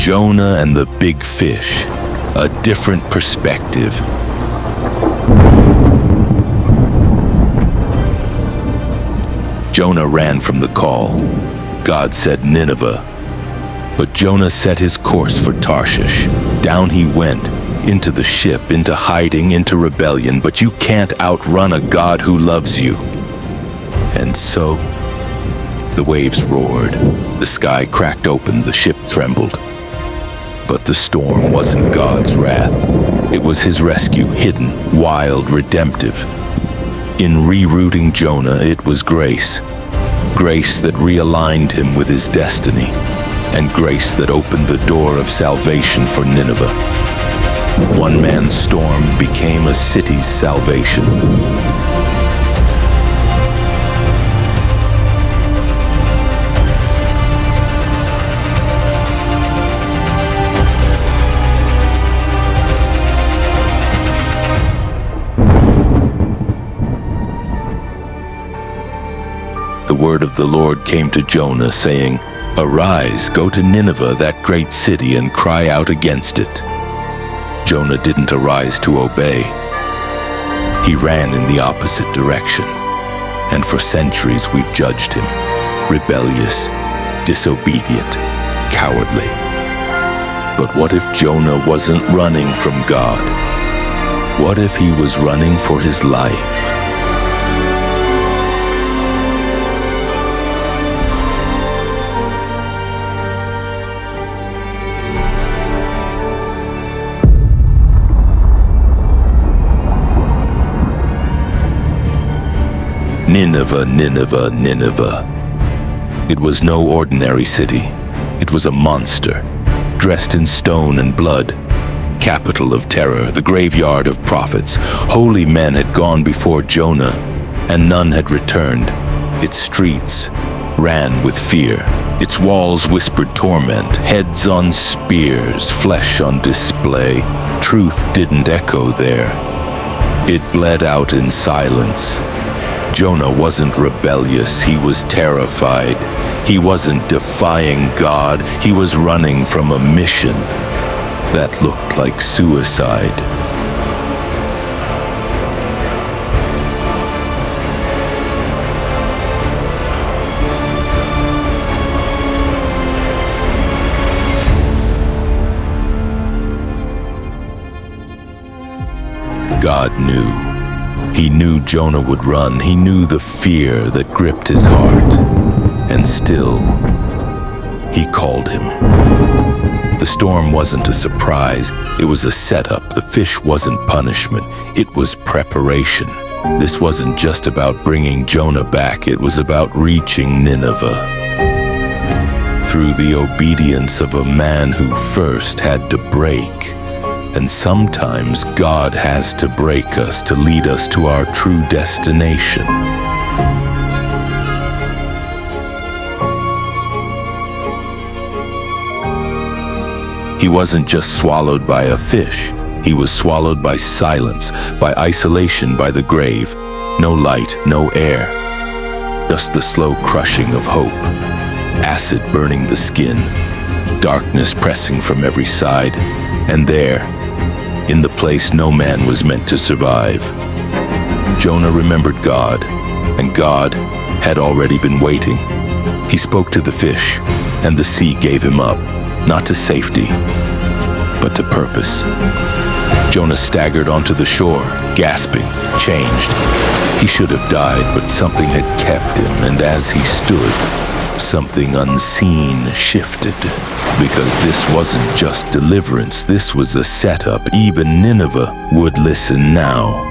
Jonah and the big fish, a different perspective. Jonah ran from the call. God said Nineveh. But Jonah set his course for Tarshish. Down he went, into the ship, into hiding, into rebellion. But you can't outrun a God who loves you. And so, the waves roared. The sky cracked open, the ship trembled. But the storm wasn't God's wrath. It was his rescue, hidden, wild, redemptive. In rerouting Jonah, it was grace. Grace that realigned him with his destiny, and grace that opened the door of salvation for Nineveh. One man's storm became a city's salvation. The word of the Lord came to Jonah, saying, "Arise, go to Nineveh, that great city, and cry out against it." Jonah didn't arise to obey. He ran in the opposite direction, and for centuries we've judged him, rebellious, disobedient, cowardly. But what if Jonah wasn't running from God? What if he was running for his life? Nineveh, Nineveh, Nineveh. It was no ordinary city. It was a monster, dressed in stone and blood, capital of terror, the graveyard of prophets. Holy men had gone before Jonah, and none had returned. Its streets ran with fear. Its walls whispered torment, heads on spears, flesh on display. Truth didn't echo there. It bled out in silence. Jonah wasn't rebellious, he was terrified. He wasn't defying God, he was running from a mission that looked like suicide. God knew. He knew Jonah would run. He knew the fear that gripped his heart. And still, he called him. The storm wasn't a surprise. It was a setup. The fish wasn't punishment. It was preparation. This wasn't just about bringing Jonah back. It was about reaching Nineveh. Through the obedience of a man who first had to break. And sometimes God has to break us to lead us to our true destination. He wasn't just swallowed by a fish. He was swallowed by silence, by isolation, by the grave. No light, no air. Just the slow crushing of hope. Acid burning the skin. Darkness pressing from every side. And there, in the place no man was meant to survive, Jonah remembered God, and God had already been waiting. He spoke to the fish, and the sea gave him up, not to safety, but to purpose. Jonah staggered onto the shore, gasping, changed. He should have died, but something had kept him, and as he stood, something unseen shifted. Because this wasn't just deliverance, this was a setup. Even Nineveh would listen now.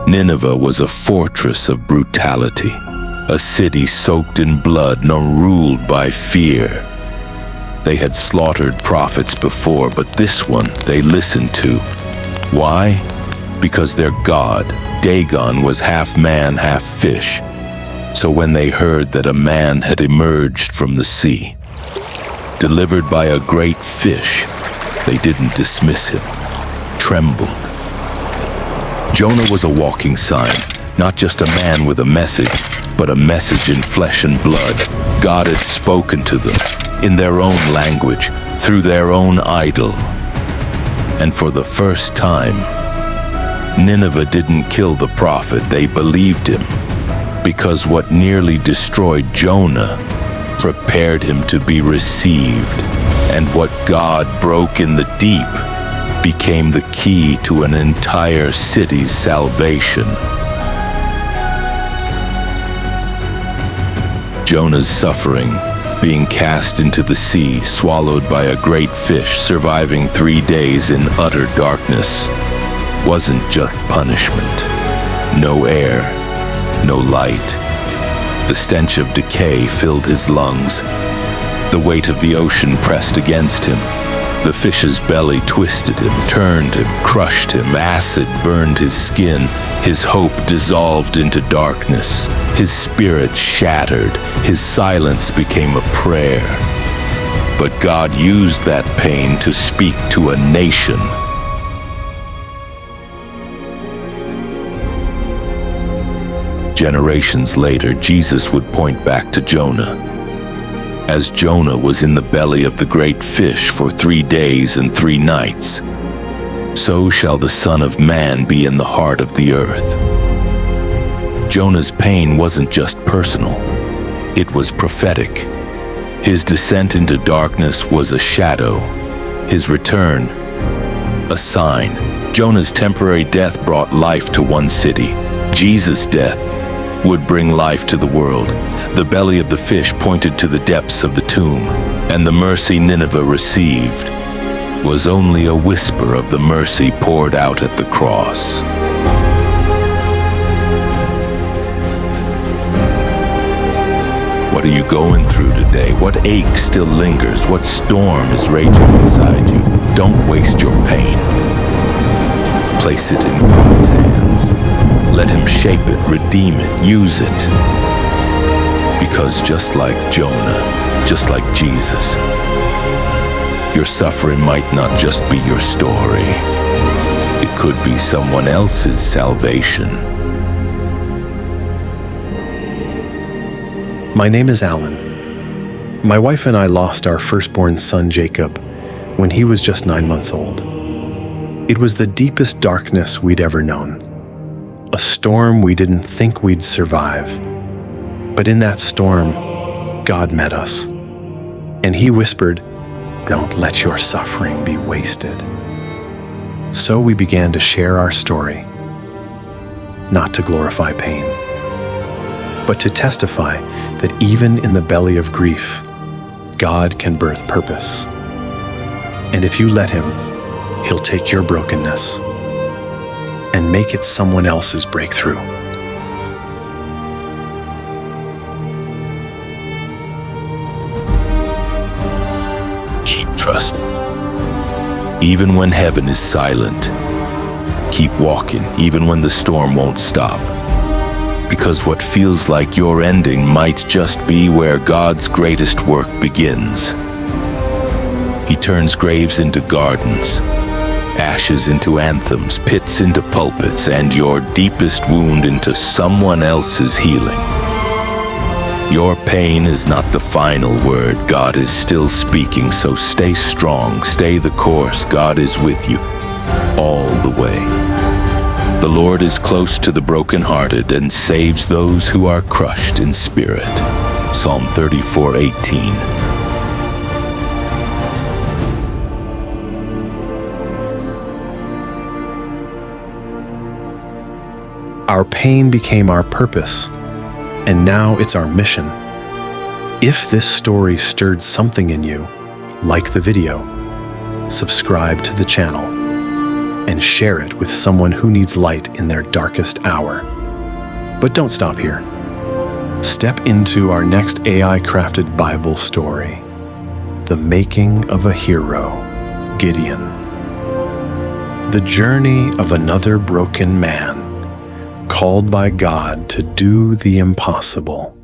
Nineveh was a fortress of brutality, a city soaked in blood, nor ruled by fear. They had slaughtered prophets before, but this one they listened to. Why? Because their god, Dagon, was half man, half fish. So when they heard that a man had emerged from the sea, delivered by a great fish, they didn't dismiss him, trembled. Jonah was a walking sign, not just a man with a message, but a message in flesh and blood. God had spoken to them in their own language, through their own idol. And for the first time, Nineveh didn't kill the prophet, they believed him, because what nearly destroyed Jonah prepared him to be received, and what God broke in the deep became the key to an entire city's salvation. Jonah's suffering, being cast into the sea, swallowed by a great fish, surviving 3 days in utter darkness, wasn't just punishment. No air, no light. The stench of decay filled his lungs. The weight of the ocean pressed against him. The fish's belly twisted him, turned him, crushed him. Acid burned his skin. His hope dissolved into darkness. His spirit shattered. His silence became a prayer. But God used that pain to speak to a nation. Generations later, Jesus would point back to Jonah. As Jonah was in the belly of the great fish for 3 days and 3 nights, so shall the Son of Man be in the heart of the earth. Jonah's pain wasn't just personal, it was prophetic. His descent into darkness was a shadow, his return a sign. Jonah's temporary death brought life to one city. Jesus' death would bring life to the world. The belly of the fish pointed to the depths of the tomb, and the mercy Nineveh received was only a whisper of the mercy poured out at the cross. What are you going through today? What ache still lingers? What storm is raging inside you? Don't waste your pain. Place it in God's hands. Let him shape it, redeem it, use it. Because just like Jonah, just like Jesus, your suffering might not just be your story. It could be someone else's salvation. My name is Alan. My wife and I lost our firstborn son, Jacob, when he was just 9 months old. It was the deepest darkness we'd ever known. A storm we didn't think we'd survive. But in that storm, God met us. And he whispered, "Don't let your suffering be wasted." So we began to share our story, not to glorify pain, but to testify that even in the belly of grief, God can birth purpose. And if you let him, he'll take your brokenness and make it someone else's breakthrough. Keep trusting. Even when heaven is silent, keep walking, even when the storm won't stop. Because what feels like your ending might just be where God's greatest work begins. He turns graves into gardens, ashes into anthems, pits into pulpits, and your deepest wound into someone else's healing. Your pain is not the final word. God is still speaking, so stay strong, stay the course. God is with you all the way. The Lord is close to the brokenhearted and saves those who are crushed in spirit. Psalm 34:18. Our pain became our purpose, and now it's our mission. If this story stirred something in you, like the video, subscribe to the channel, and share it with someone who needs light in their darkest hour. But don't stop here. Step into our next AI-crafted Bible story, The Making of a Hero, Gideon. The journey of another broken man, called by God to do the impossible.